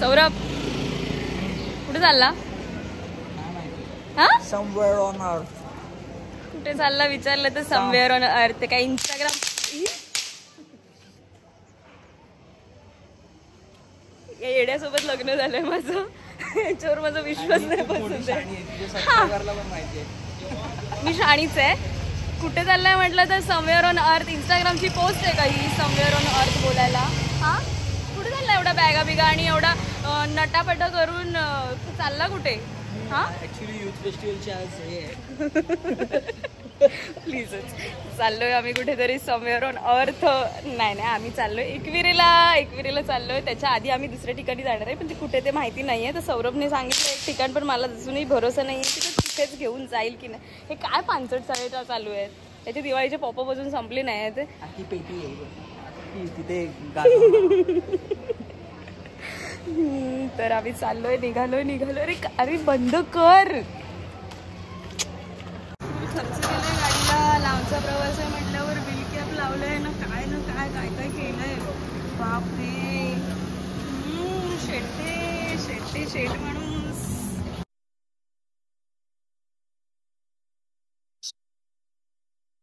सौरभ कुठे चालला? Somewhere on earth. कुठे चालला विचारलं तर समवेअर ऑन अर्थ. काय इंस्टाग्राम या येड्यासोबत लग्न झालंय माझं. याच्यावर माझा विश्वास नाही बसत आहे. मी शाणीच आहे. कुठे चाललाय म्हटलं तर समवेअर ऑन अर्थ. इंस्टाग्रामची पोस्ट आहे का ही समवेअर ऑन अर्थ बोलायला? हा कुठे चालला एवढा बॅगा बिगा आणि एवढा नटापटा करून चालला कुठे? हा ऍक्च्युली युथ फेस्टिवलची आज हे आहे. प्लीजच चाललोय आम्ही कुठेतरी समवेअर ऑन अर्थ. नाही आम्ही चाललोय एकविरीला चाललोय. त्याच्या आधी आम्ही दुसऱ्या ठिकाणी जाणार आहे पण ते कुठे ते माहिती नाहीये. तर सौरभने सांगितलं एक ठिकाण पण मला अजूनही भरोसा नाहीये की ते तिथेच घेऊन जाईल की नाही. हे काय पानसट चाळे चालू आहेत. त्याचे दिवाळीचे पॉपअप अजून संपले नाही आहेत. तिथे तर आम्ही चाललोय निघालोय. अरे बंद कर. खर्च केलाय गाडीला. लांबचा प्रवास आहे म्हटल्यावर बिल कॅप लावलंय ना काय काय केलंय. बापरे. शेट माणूस.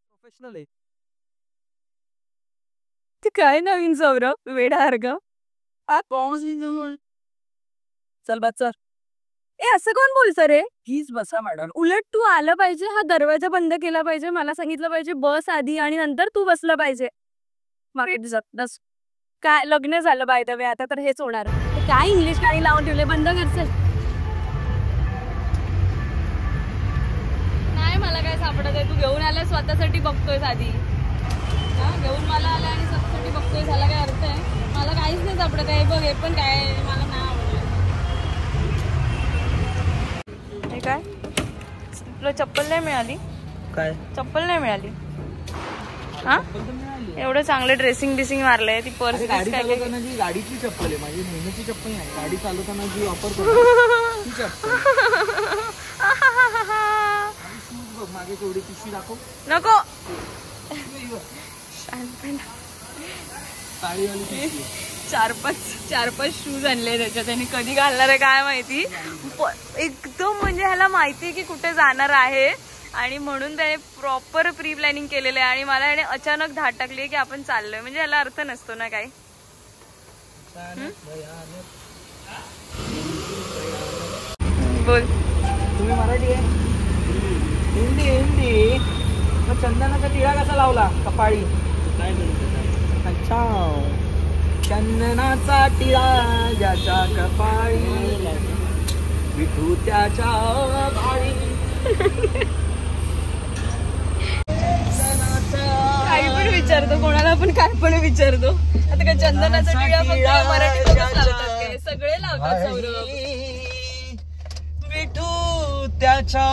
प्रोफेशनल आहे ते. काय नवीन सौरभ वेडासारखं. चल बस सर. ए असं कोण बोलतं रे? प्लीज बसा मॅडम. उलट तू आलं पाहिजे. हा दरवाजा बंद केला पाहिजे. मला सांगितलं पाहिजे बस आधी आणि नंतर तू बसलं पाहिजे. काय लग्न झालं बाय द वे. आता तर हेच होणार. काय इंग्लिश गाणी लावून ठेवले. बंद करशील? नाही मला काय सापडत आहे. तू घेऊन आलाय स्वतःसाठी बघतोय आधी. घेऊन मला आलाय आणि स्वतःसाठी बघतोय. झाला काय अर्थ आहे? मला काहीच नाही सापडत आहे. बघ हे पण काय मला नाही आवडलं. हे काय तुला चप्पल नाही मिळाली? काय चप्पल नाही मिळाली? हा एवढं चांगलं ड्रेसिंग बिसिंग मारलंय. ती पर्स गाडी चालवताना जी गाडीची चप्पल आहे माझी नेहमीची चप्पल नाही. गाडी चालवताना जी वापरतो ती चप्पल. मागे केवढी पिशवी दाखव. नको. चार पाच शूज आणले त्याच्यात. त्याने कधी घालणार आहे काय माहिती. एकदम म्हणजे ह्याला माहिती की कुठे जाणार आहे आणि म्हणून त्याने प्रॉपर प्री प्लॅनिंग केलेलं आहे. आणि मला याने अचानक धाड टाकली की आपण चाललोय. म्हणजे याला अर्थ नसतो ना काही. बोल. तुम्ही मराठी आहे? हिंदी. मग चंदनाचा टिळा कसा लावला कपाळी? अच्छा. चंदनाचा टिळा ज्याच्या कपाळी विठू त्याच्या भाळी. काही पण विचारतो कोणाला पण काय पण विचारतो. आता काय चंदनाचा टिळा फक्त मराठी लोकच लावतात काय? सगळे लावतात सौरभ. विठू त्याच्या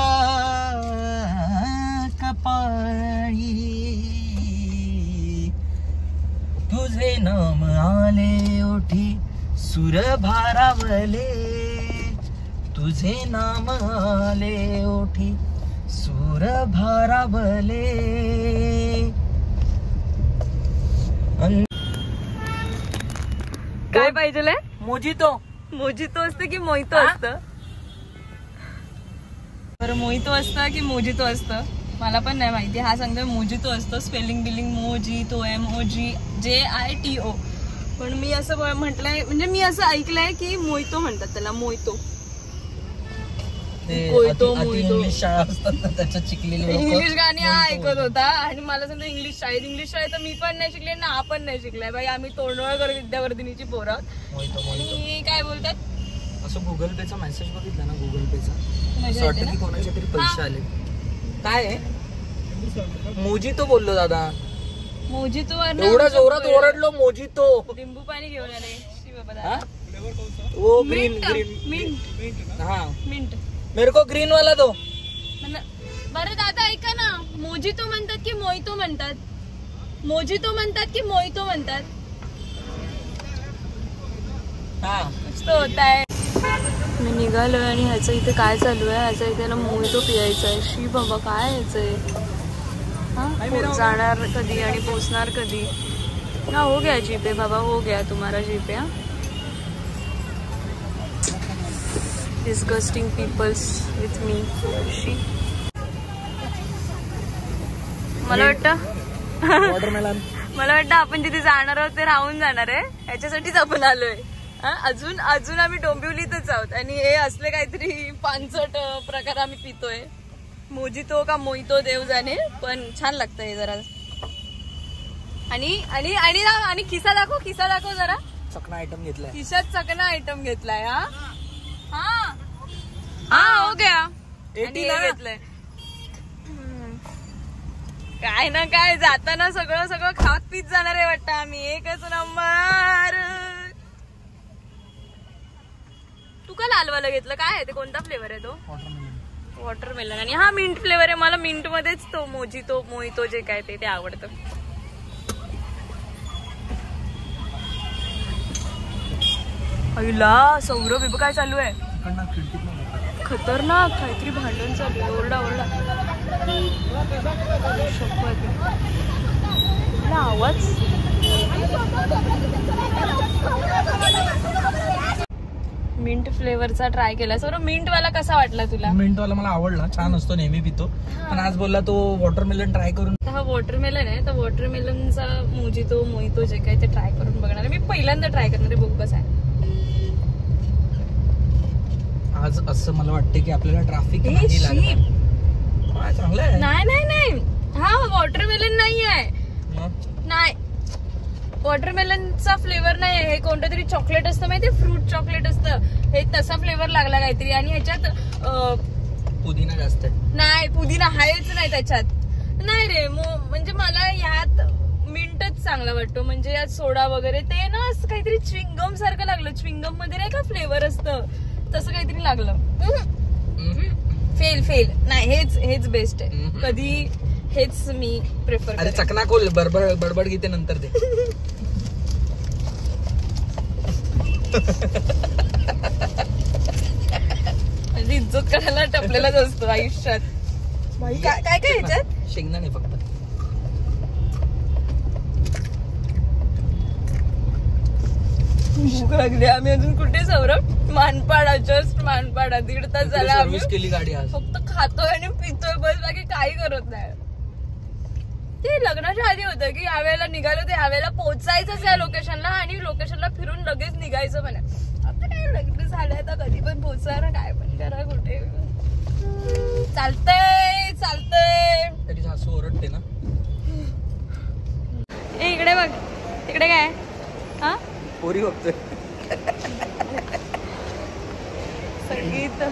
कपाळी तुझे नाम आले ओठी सुर भारावले. तुझे नाम आले ओठी सुर भारावले. काय पाहिजे? मोजितो. मोजितो असतं की मोहितो असतं? बरं मोहितो असतं की मोजितो असतं मला पण नाही माहिती. हा सांगतोय मोजितो असतो. Spelling billing mojito MOGJITO. पण मी असं म्हटलंय म्हणजे मी असं ऐकलंय की मोहितो म्हणतात त्याला. मोहितो इंग्लिश शाळा असतात ना त्याच्यात शिकलेले इंग्लिश गाणी हा ऐकत होता. आणि मला सांगतो इंग्लिश शाळेत तर मी पण नाही शिकले ना. हा पण नाही शिकलाय बाई. आम्ही तोंडवळकर विद्यावर्धिनीची पोरं. आणि काय बोलतात असं गुगल पेचा मेसेज बघितला ना. गुगल पेचा असं वाटतं की कोणाचे तरी पैसे आले. काय आहे? मोजितो बोललो दादा. मोजितो एवढा जोरात ओरडलो मोजितो. लिंबू पाणी घेऊन आले. वो ग्रीन मिंट. हाँ मिंट. मेरे को ग्रीन वाला दो. बरं दादा ऐका ना. मोजितो म्हणतात की मोहितो म्हणतात? मोजितो म्हणतात की मोहितो म्हणतात? कुछ तो होता है. मी निघालोय आणि ह्याचं इथे काय चालू आहे. ह्याच्या इथे ना मोहितो पियायचा आहे. शी बाबा काय ह्याचंय. हा जाणार कधी आणि पोचणार कधी. ना हो गया जीपे बाबा. हो गया तुम्हारा GPay. disgusting peoples with me. She. मला वाटतं आपण जिथे जाणार आहोत ते राहून जाणार आहे, ह्याच्यासाठीच आपण आलोय. अजून आम्ही डोंबिवलीतच आहोत आणि हे असले काहीतरी पानसट प्रकार आम्ही पितोय. मोजितो का मोहितो देव जाणे, पण छान लागतं हे जरा. आणि खिसा दाखव जरा. चकना आयटम घेतलाय खिशात, चकना आयटम घेतलाय. हा हो गया. घेतलंय काय ना काय जाताना सगळं खात पीत जाणार आहे वाटतं आम्ही. एकच नंबर. तू का लालवाला घेतलं? काय आहे ते? कोणता फ्लेवर आहे तो? वॉटरमेलन. आणि हा मिंट फ्लेवर आहे. मला मिंट मध्येच तो मोहितो जे काय ते आवडतं. अय्ला सौरभ हे काय चालू आहे? खतरनाक काहीतरी भांडण चालू आहे. ओरडा आवाज. मिंट फ्लेवरचा ट्राय केला. सर मिंट वाला कसा वाटला तुला? मिंट वाला मला आवडला, छान असतो, नेहमी पितो. पण आज बोलला तो वॉटरमेलन ट्राय करून. हा वॉटरमेलन आहे, तर वॉटरमेलनचा मोहितो जे काय ते ट्राय करून बघणार आहे. मी पहिल्यांदा ट्राय करणार आहे. बघ कसं आहे आज. असं मला वाटतं की आपल्याला ट्रॅफिक चांगलं आहे. नाही हा वॉटरमेलन नाही आहे. नाही वॉटरमेलनचा फ्लेवर नाही आहे. हे कोणतं तरी चॉकलेट असतं माहितीये, फ्रूट चॉकलेट असतं. हे तसा फ्लेवर लागला काहीतरी. आणि ह्याच्यात पुदिना जास्त आहे. नाही पुदिना आहेच नाही त्याच्यात. नाही रे म्हणजे मला यात मिंटच चांगला वाटतो. म्हणजे यात सोडा वगैरे ते ना काहीतरी च्विंगम सारखं लागलं. च्विंगम मध्ये नाही का फ्लेवर असतं, तसं काहीतरी लागलं. फेल नाही. हेच बेस्ट आहे. कधी हेच मी प्रेफर. अरे चकना खोल, बडबड घेते नंतर ते. म्हणजे इज्जत करायला टपलेलाच असतो आयुष्यात. काय काय ह्याच्यात? शेंगदाणे फक्त. भूक लागली. आम्ही अजून कुठे सौरभ? मानपाडा, जस्ट मानपाडा. 1.5 तास झाला आम्ही केली गाडी आज. फक्त खातोय आणि पितोय बस, बाकी काही करत नाही. ते लग्नाच्या आधी होतं की यावेळेला निघालो तर यावेळेला पोहोचायचंच या लोकेशनला आणि लोकेशनला फिरून लगेच निघायचं. पण आता काय लग्न झालंय तर कधी पण पोहोचा ना, काय पण करा, कुठे चालतंय. तरी सासू ओरडते ना. इकडे बघ, तिकडे काय? हा पोरी बघतोय. संगीत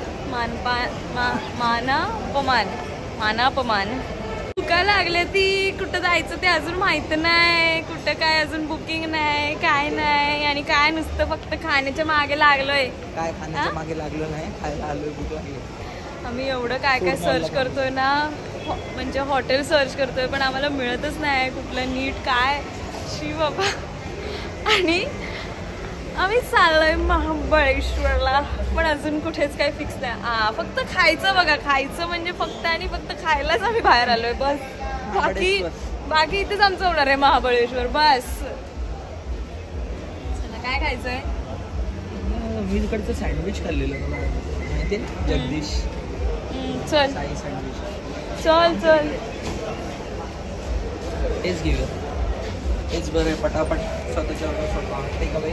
मानापमान. चुका लागल्या ती. कुठं जायचं ते अजून माहित नाही. कुठं काय अजून बुकिंग नाही, काय नाही. आणि काय नुसतं फक्त खाण्याच्या मागे लागलोय. काय खाण्याच्या मागे लागलो नाही, खायला आलोय, भूक लागली. आम्ही एवढं काय सर्च करतोय ना, म्हणजे हॉटेल सर्च करतोय, पण आम्हाला मिळतच नाही कुठलं नीट काय. शी बाबा. आणि आम्ही चाललोय महाबळेश्वरला, पण अजून कुठेच काही फिक्स नाही. फक्त खायचं बघा. खायचं म्हणजे फक्त आणि फक्त खायलाच आम्ही बाहेर आलोय बस. बाकी इथेच आमचं होणार आहे महाबळेश्वर बस. चला काय खायचंय? मी इकडचं सँडविच खाल्लेलं माहिती आहे, जगदीश. चल हेच घेऊया. हेच बरं आहे. पटापट स्वतःच्या टेक अवे.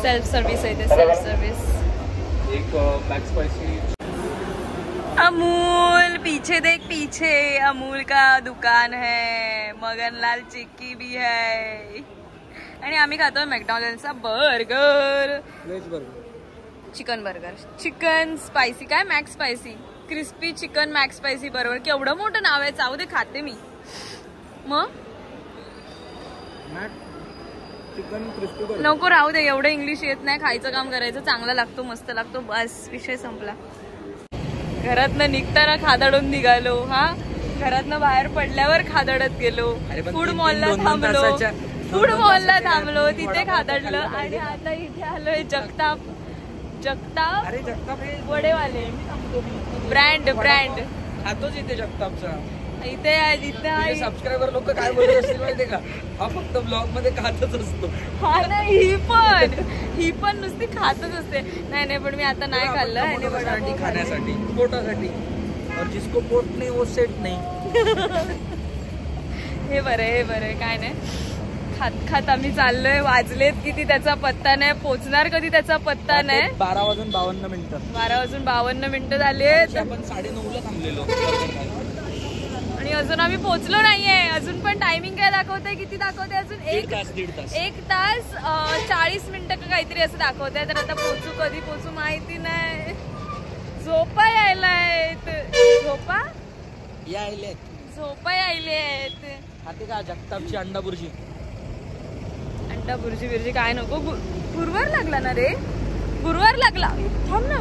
सेल्फ सर्विस आहे ते. Self service. एक मॅक्स स्पाइसी. अमूल पीछे देख, पीछे अमूल का दुकान है. मगनलाल चिक्की भी है. आणि आम्ही खातोय मॅकडॉनल्डचा burger. Veg burger, chicken burger, chicken spicy. काय max spicy, crispy chicken max spicy बरोबर. केवढं मोठं नाव आहे. चावू दे, खाते मी. मग नको राहू दे. एवढं इंग्लिश येत नाही. खायचं काम करायचं. चांगला लागतो, मस्त लागतो, बस विषय संपला. घरातनं निघताना खादाडून निघालो. हा घरातनं बाहेर पडल्यावर खादाडत गेलो. फूड मॉलला थांबलो, तिथे खादाडलं. आणि आता इथे आलोय जगताप वडेवाले. ब्रँड खातोच इथे जगतापचा. इथे सबस्क्रायबर लोक काय बोलत असतील माहितीये का? हा फक्त ब्लॉग मध्ये खातच असतो. हा नाही, ही पण नुसती खातच असते. नाही नाही पण मी आता नाही खाल्लं. आणि वडापाव खाण्यासाठी, पोटासाठी. और जिसको पोट नाही वो सेट नाही. हे बरं काय नाही. खात खात आम्ही चाललोय. वाजलेत किती त्याचा पत्ता नाही. पोचणार कधी त्याचा पत्ता नाही. 12:52 12:52 झालेत. आपण 9:30ला थांबलेलो आणि अजून आम्ही पोहोचलो नाहीये. अजून पण टायमिंग काय दाखवतंय? किती दाखवते अजून? 1 तास 40 मिनिटं का काहीतरी असं दाखवतंय. तर आता पोहोचू कधी पोहोचू माहिती नाही. झोपा यायलायत. झोपा यायलेत. खाते का जगतापची अंडा बुर्जी? अंडा बुर्जी काय नको. गुरुवार लागला ना रे. गुरुवार लागला. थांब ना.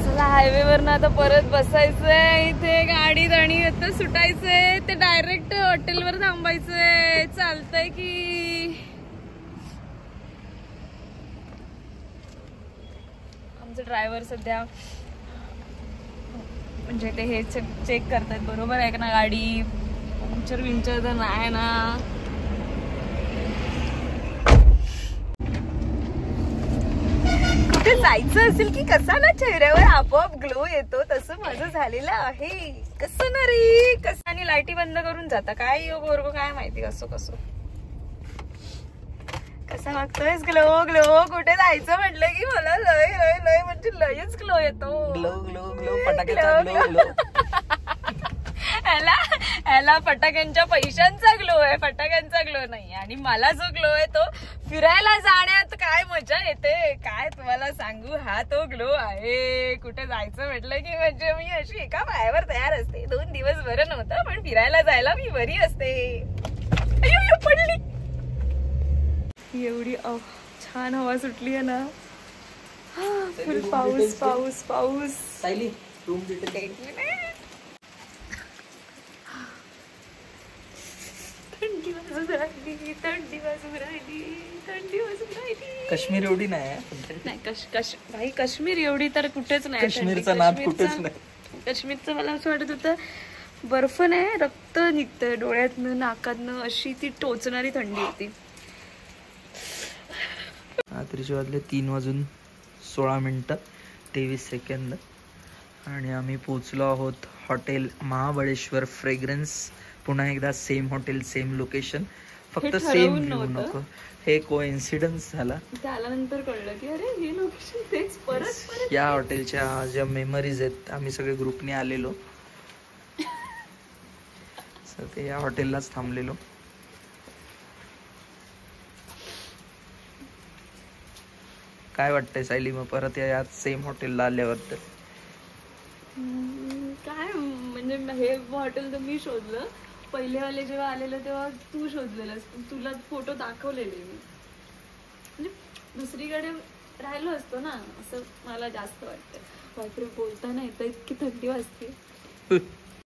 चला हायवे वर ना आता परत बसायचंय इथे गाडीत आणि आता सुटायचंय. ते डायरेक्ट हॉटेलवर थांबायचंय. चालतंय की आमचे ड्रायव्हर सध्या म्हणजे ते हे चेक करतात बरोबर आहे का ना गाडी. पंक्चर तर नाही ना. कुठे जायचं असेल की कसा ना चेहऱ्यावर आपोआप ग्लो येतो तसं माझं झालेलं आहे. कसं ना रे कसं. आणि लाईटी बंद करून जाता काय योग वर्ग काय माहिती. कसं कसा मागतोयस ग्लो. कुठे जायचं म्हटलं की मला लय म्हणजे लयच ग्लो येतो. ग्लो फटाक्याचा ग्लो. ह्याला फटाक्यांच्या पैशांचा ग्लो आहे. फटाक्यांचा ग्लो नाही. आणि मला जो ग्लो आहे तो फिरायला जाण्यात काय मजा येते काय तुम्हाला सांगू. हा तो ग्लो आहे. कुठे जायचं म्हटलं की म्हणजे मी अशी एका पायावर तयार असते. 2 दिवस बरं नव्हतं पण फिरायला जायला मी बरी असते. पडली. एवढी छान हवा सुटली आहे ना. फुल पाऊस. सायली रूम थंडी वाजून राहिली. काश्मीर एवढी नाही. भाई काश्मीर एवढी तर कुठेच नाही. काश्मीरचा नाद कुठेच नाही. काश्मीरचं मला असं वाटत होतं बर्फ नाही रक्त निघतंय डोळ्यातनं नाकातनं. अशी ती टोचणारी थंडी होती. रात्रीचे वाजले 3:16 आणि आम्ही पोचलो आहोत हॉटेल महाबळेश्वर फ्रेग्रन्स. पुन्हा एकदा सेम हॉटेल सेम लोकेशन. फक्त सेम व्ह्यू नको. हे कोइन्सिडन्स झाला. त्यानंतर कळलं की अरे हे लोकेशन तेच परत. या हॉटेलच्या ज्या मेमरीज आहेत आम्ही सगळे ग्रुपने आलेलो ते या हॉटेललाच थांबलेलो. काय वाटतंय सायली मग परत या सेम हॉटेलला आल्यावर? काय म्हणजे हे हॉटेल तर मी शोधलं. पहिले वाले जेव्हा आलेलं तेव्हा तू शोधलेलंस. तुला फोटो दाखवलेले मी. म्हणजे दुसरीकडे राहिलो असतो ना असं मला जास्त वाटतं. बापरे बोलताना येतं इतकी थंडी वाजते.